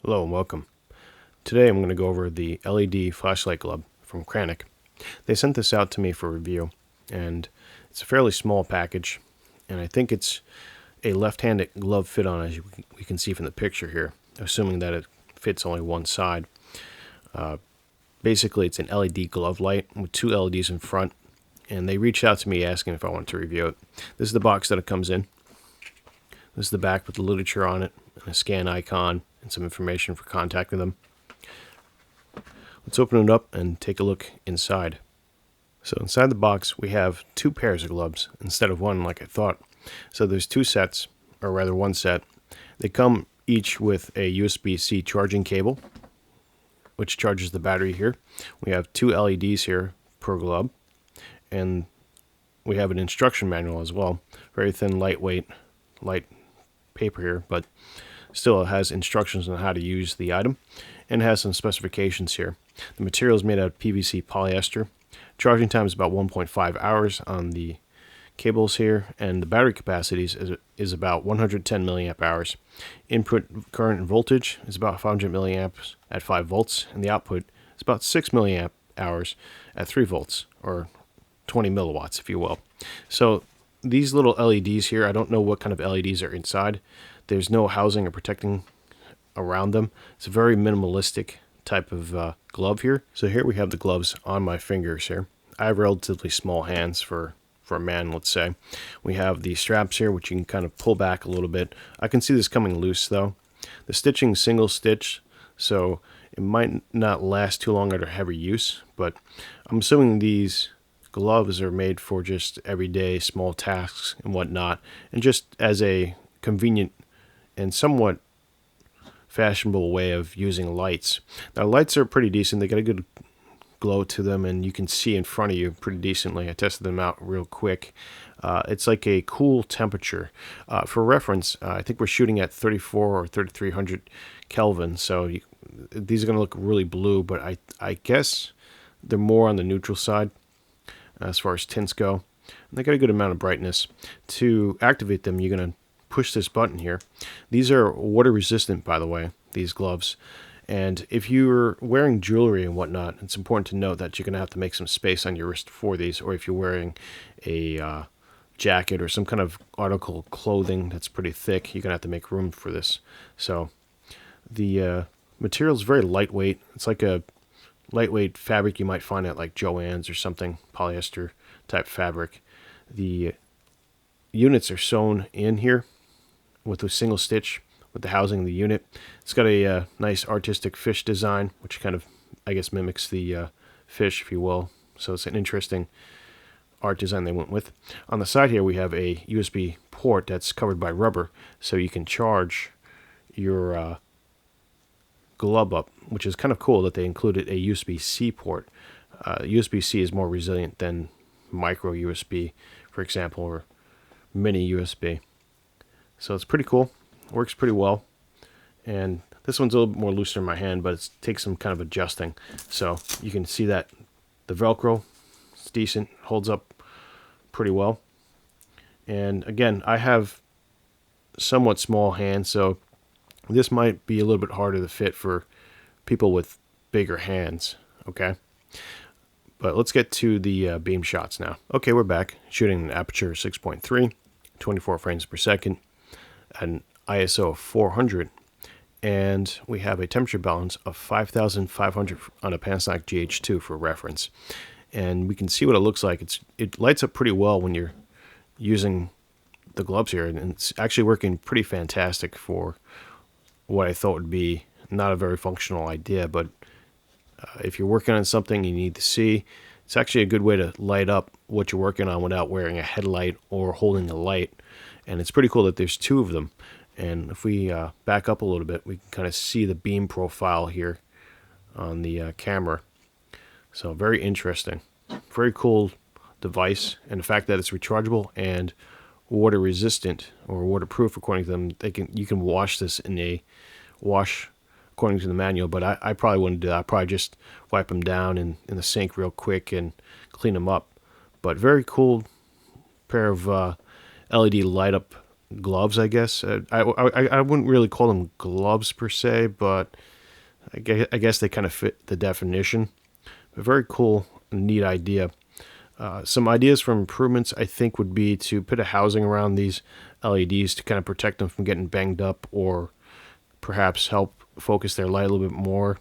Hello and welcome. Today I'm going to go over the LED flashlight glove from Cranach. They sent this out to me for review, and it's a fairly small package, and I think it's a left-handed glove fit on, as we can see from the picture here, assuming that it fits only one side. Basically, it's an LED glove light with two LEDs in front, and they reached out to me asking if I wanted to review it. This is the box that it comes in. This is the back with the literature on it, and a scan icon, and some information for contacting them. Let's open it up and take a look inside. So inside the box we have two pairs of gloves instead of one like I thought. So there's two sets, or rather one set. They come each with a USB-C charging cable, which charges the battery here. We have two LEDs here per glove, and we have an instruction manual as well. Very thin, lightweight, light paper here, but still it has instructions on how to use the item, and it has some specifications here. The material is made out of PVC polyester. Charging time is about 1.5 hours on the cables here, and the battery capacity is about 110 milliamp hours. Input current and voltage is about 500 milliamps at 5 volts, and the output is about 6 milliamp hours at 3 volts, or 20 milliwatts, if you will. So these little LEDs here, I don't know what kind of LEDs are inside. There's no housing or protecting around them. It's a very minimalistic type of glove here. So here we have the gloves on my fingers here. I have relatively small hands for a man, let's say. We have the straps here, which you can kind of pull back a little bit. I can see this coming loose though. The stitching is single stitch, so it might not last too long under heavy use, but I'm assuming these gloves are made for just everyday small tasks and whatnot, and just as a convenient and somewhat fashionable way of using lights. Now lights are pretty decent. They got a good glow to them, and you can see in front of you pretty decently. I tested them out real quick. It's like a cool temperature. For reference, I think we're shooting at 34 or 3300 Kelvin, so these are going to look really blue, but I guess they're more on the neutral side as far as tints go. And they got a good amount of brightness. To activate them, you're going to push this button here. These are water resistant, by the way, these gloves. And if you're wearing jewelry and whatnot, it's important to note that you're going to have to make some space on your wrist for these, or if you're wearing a jacket or some kind of article of clothing that's pretty thick, you're going to have to make room for this. So the material is very lightweight. It's like a lightweight fabric you might find at like Joann's or something, polyester type fabric. The units are sewn in here with a single stitch with the housing of the unit. It's got a nice artistic fish design, which kind of, I guess, mimics the fish, if you will. So it's an interesting art design they went with. On the side here, we have a USB port that's covered by rubber, so you can charge your glove up, which is kind of cool that they included a USB-C port. USB-C is more resilient than micro USB, for example, or mini USB. So it's pretty cool. Works pretty well. And this one's a little bit more looser in my hand, but it takes some kind of adjusting. So you can see that the Velcro is decent, holds up pretty well. And again, I have somewhat small hands, so this might be a little bit harder to fit for people with bigger hands, okay? But let's get to the beam shots now. Okay, we're back, shooting an aperture 6.3, 24 frames per second, an ISO of 400, and we have a temperature balance of 5,500 on a Panasonic GH2 for reference. And we can see what it looks like. It lights up pretty well when you're using the gloves here, and it's actually working pretty fantastic for what I thought would be not a very functional idea, but if you're working on something you need to see, it's actually a good way to light up what you're working on without wearing a headlight or holding a light. And it's pretty cool that there's two of them. And if we back up a little bit, we can kind of see the beam profile here on the camera. So very interesting. Very cool device. And the fact that it's rechargeable and water resistant or waterproof, according to them, you can wash this in a wash according to the manual, but I probably wouldn't do that. I'd probably just wipe them down in the sink real quick and clean them up. But very cool pair of LED light up gloves, I guess. I wouldn't really call them gloves per se, but I guess they kind of fit the definition. A very cool, neat idea. Some ideas for improvements, I think, would be to put a housing around these LEDs to kind of protect them from getting banged up, or perhaps help focus their light a little bit more,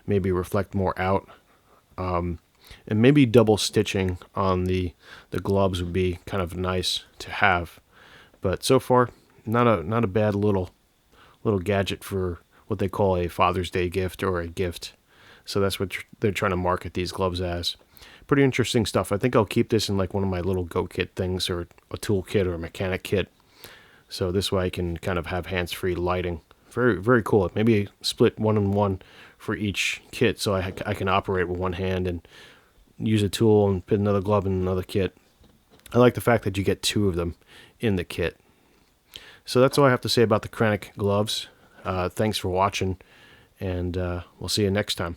maybe reflect more out. And maybe double stitching on the gloves would be kind of nice to have. But so far, not a bad little gadget for what they call a Father's Day gift or a gift. So that's what they're trying to market these gloves as. Pretty interesting stuff. I think I'll keep this in like one of my little go kit things, or a tool kit or a mechanic kit. So this way I can kind of have hands-free lighting. Very, very cool. Maybe split 1 and 1 for each kit, so I can operate with one hand and use a tool and put another glove in another kit. I like the fact that you get 2 of them in the kit. So that's all I have to say about the Cranach gloves. Thanks for watching, and we'll see you next time.